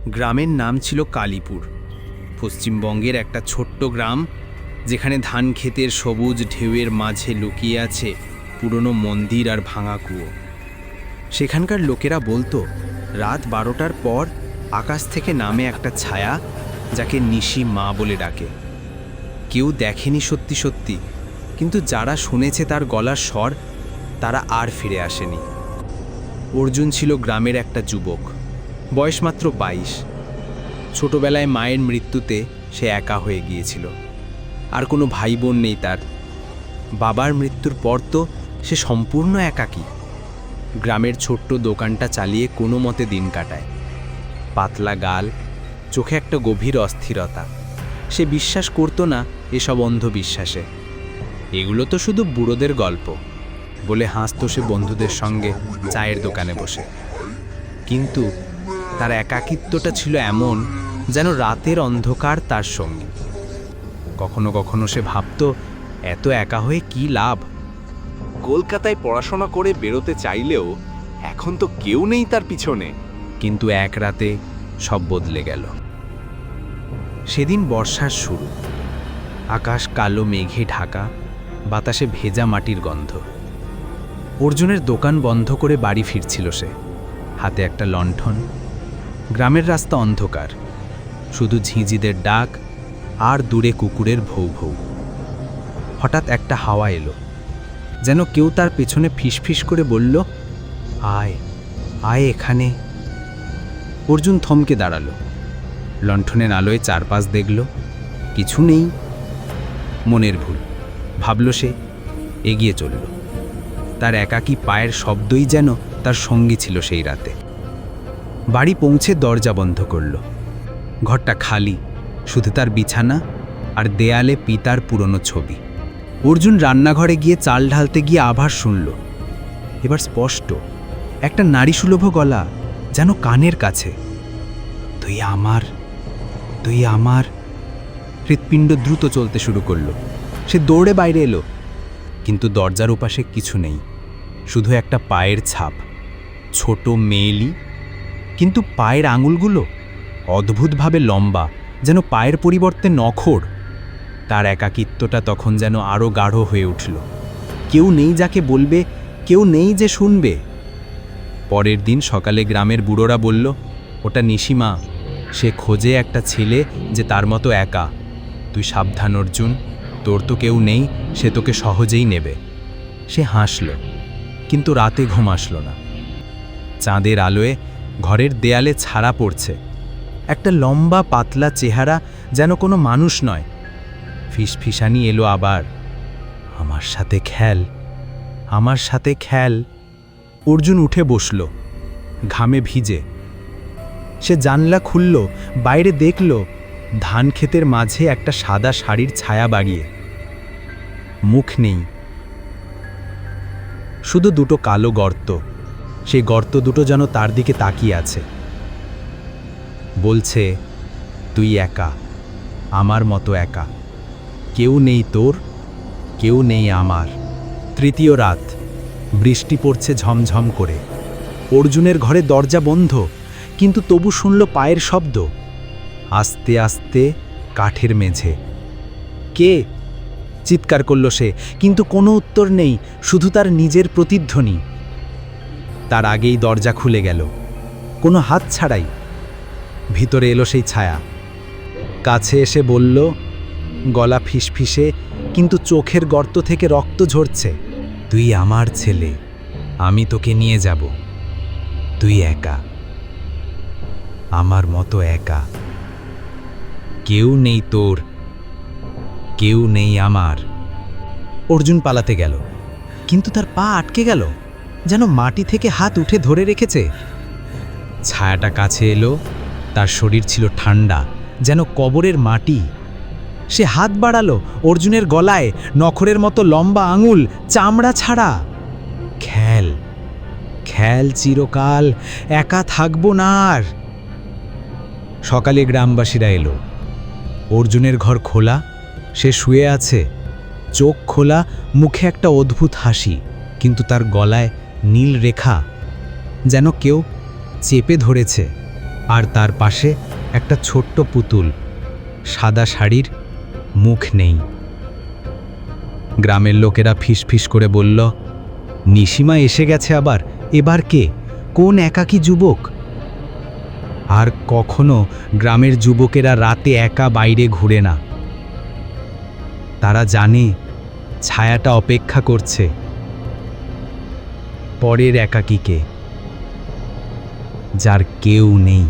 গ্রামের নাম ছিল কালীপুর। পশ্চিমবঙ্গের একটা ছোট্ট গ্রাম, যেখানে ধান ক্ষেতের সবুজ ঢেউয়ের মাঝে লুকিয়ে আছে পুরনো মন্দির আর ভাঙা কুয়ো। সেখানকার লোকেরা বলতো, রাত 12টার পর আকাশ থেকে নামে একটা ছায়া, যাকে নিশি মা বলে ডাকে। কেউ দেখেনি সত্যি সত্যি, কিন্তু যারা শুনেছে তার গলার স্বর, তারা আর ফিরে আসেনি। অর্জুন ছিল গ্রামের একটা যুবক, বয়স মাত্র 22। ছোটবেলায় মায়ের মৃত্যুতে সে একা হয়ে গিয়েছিল, আর কোনো ভাই বোন নেই তার। বাবার মৃত্যুর পর তো সে সম্পূর্ণ একাকী। গ্রামের ছোট্ট দোকানটা চালিয়ে কোনো মতে দিন কাটায়। পাতলা গাল, চোখে একটা গভীর অস্থিরতা। সে বিশ্বাস করতো না এসব অন্ধবিশ্বাসে। এগুলো তো শুধু বুড়োদের গল্প বলে হাসতো সে বন্ধুদের সঙ্গে চায়ের দোকানে বসে। কিন্তু তার একাকিত্বটা ছিল এমন, যেন রাতের অন্ধকার তার সঙ্গে। কখনো কখনো সে ভাবতো, এত একা হয়ে কি লাভ। কলকাতায় পড়াশোনা করে বেরোতে চাইলেও এখন তো কেউ নেই তার পিছনে। কিন্তু এক রাতে সব বদলে গেল। সেদিন বর্ষার শুরু। আকাশ কালো মেঘে ঢাকা, বাতাসে ভেজা মাটির গন্ধ। অর্জুনের দোকান বন্ধ করে বাড়ি ফিরছিল সে, হাতে একটা লণ্ঠন। গ্রামের রাস্তা অন্ধকার, শুধু ঝিঁঝিদের ডাক আর দূরে কুকুরের ভৌ ভৌ। হঠাৎ একটা হাওয়া এলো, যেন কেউ তার পেছনে ফিসফিস করে বলল, আয় আয় এখানে। অর্জুন থমকে দাঁড়ালো। লণ্ঠনের আলোয় চারপাশ দেখল, কিছু নেই। মনের ভুল ভাবল সে, এগিয়ে চলল। তার একাকী পায়ের শব্দই যেন তার সঙ্গী ছিল সেই রাতে। বাড়ি পৌঁছে দরজা বন্ধ করল। ঘরটা খালি, শুধু তার বিছানা আর দেয়ালে পিতার পুরনো ছবি। অর্জুন রান্নাঘরে গিয়ে চাল ঢালতে গিয়ে আভাস শুনল। এবার স্পষ্ট একটা নারীসুলভ গলা, যেন কানের কাছে। তুই আমার, তুই আমার। হৃৎপিণ্ড দ্রুত চলতে শুরু করলো। সে দৌড়ে বাইরে এলো, কিন্তু দরজার ওপাশে কিছু নেই, শুধু একটা পায়ের ছাপ। ছোট মেয়েলি, কিন্তু পায়ের আঙুলগুলো অদ্ভুতভাবে লম্বা, যেন পায়ের পরিবর্তে নখর। তার একাকিত্বটা তখন যেন আরও গাঢ় হয়ে উঠল। কেউ নেই যাকে বলবে, কেউ নেই যে শুনবে। পরের দিন সকালে গ্রামের বুড়োরা বলল, ওটা নিশিমা, সে খোঁজে একটা ছেলে যে তার মতো একা। তুই সাবধান অর্জুন, তোর তো কেউ নেই, সে তোকে সহজেই নেবে। সে হাসল, কিন্তু রাতে ঘুম আসল না। চাঁদের আলোয় ঘরের দেয়ালে ছাড়া পড়ছে একটা লম্বা পাতলা চেহারা, যেন কোনো মানুষ নয়। ফিসফিসানি এলো আবার, আমার সাথে খেল, আমার সাথে খেল। অর্জুন উঠে বসল, ঘামে ভিজে। সে জানলা খুলল, বাইরে দেখল ধান ক্ষেতের মাঝে একটা সাদা শাড়ির ছায়া বাড়িয়ে। মুখ নেই, শুধু দুটো কালো গর্ত। সেই গর্ত দুটো যেন তার দিকে তাকিয়ে আছে, বলছে, তুই একা, আমার মতো একা। কেউ নেই তোর, কেউ নেই আমার। তৃতীয় রাত, বৃষ্টি পড়ছে ঝমঝম করে। অর্জুনের ঘরে দরজা বন্ধ, কিন্তু তবু শুনল পায়ের শব্দ। আস্তে আস্তে কাঠের মেঝে। কে? চিৎকার করল সে, কিন্তু কোনো উত্তর নেই, শুধু তার নিজের প্রতিধ্বনি। তার আগেই দরজা খুলে গেল, কোনো হাত ছাড়াই। ভিতরে এলো সেই ছায়া, কাছে এসে বলল, গলা ফিসফিসে, কিন্তু চোখের গর্ত থেকে রক্ত ঝরছে, তুই আমার ছেলে, আমি তোকে নিয়ে যাব। তুই একা, আমার মতো একা। কেউ নেই তোর, কেউ নেই আমার। অর্জুন পালাতে গেল, কিন্তু তার পা আটকে গেল, যেন মাটি থেকে হাত উঠে ধরে রেখেছে। ছায়াটা কাছে এলো, তার শরীর ছিল ঠান্ডা, যেন কবরের মাটি। সে হাত বাড়ালো, অর্জুনের গলায় নখরের মতো লম্বা আঙুল, চামড়া ছাড়া। খেল, খেল চিরকাল, একা থাকবো না আর। সকালে গ্রামবাসীরা এলো। অর্জুনের ঘর খোলা, সে শুয়ে আছে, চোখ খোলা, মুখে একটা অদ্ভুত হাসি, কিন্তু তার গলায় নীল রেখা, যেন কেউ চেপে ধরেছে। আর তার পাশে একটা ছোট্ট পুতুল, সাদা শাড়ির, মুখ নেই। গ্রামের লোকেরা ফিসফিস করে বলল, নিশিমা এসে গেছে আবার, এবার কে, কোন একাকী যুবক? আর কখনো গ্রামের যুবকেরা রাতে একা বাইরে ঘুরে না। তারা জানে ছায়াটা অপেক্ষা করছে পরের একাকীকে, যার কেউ নেই।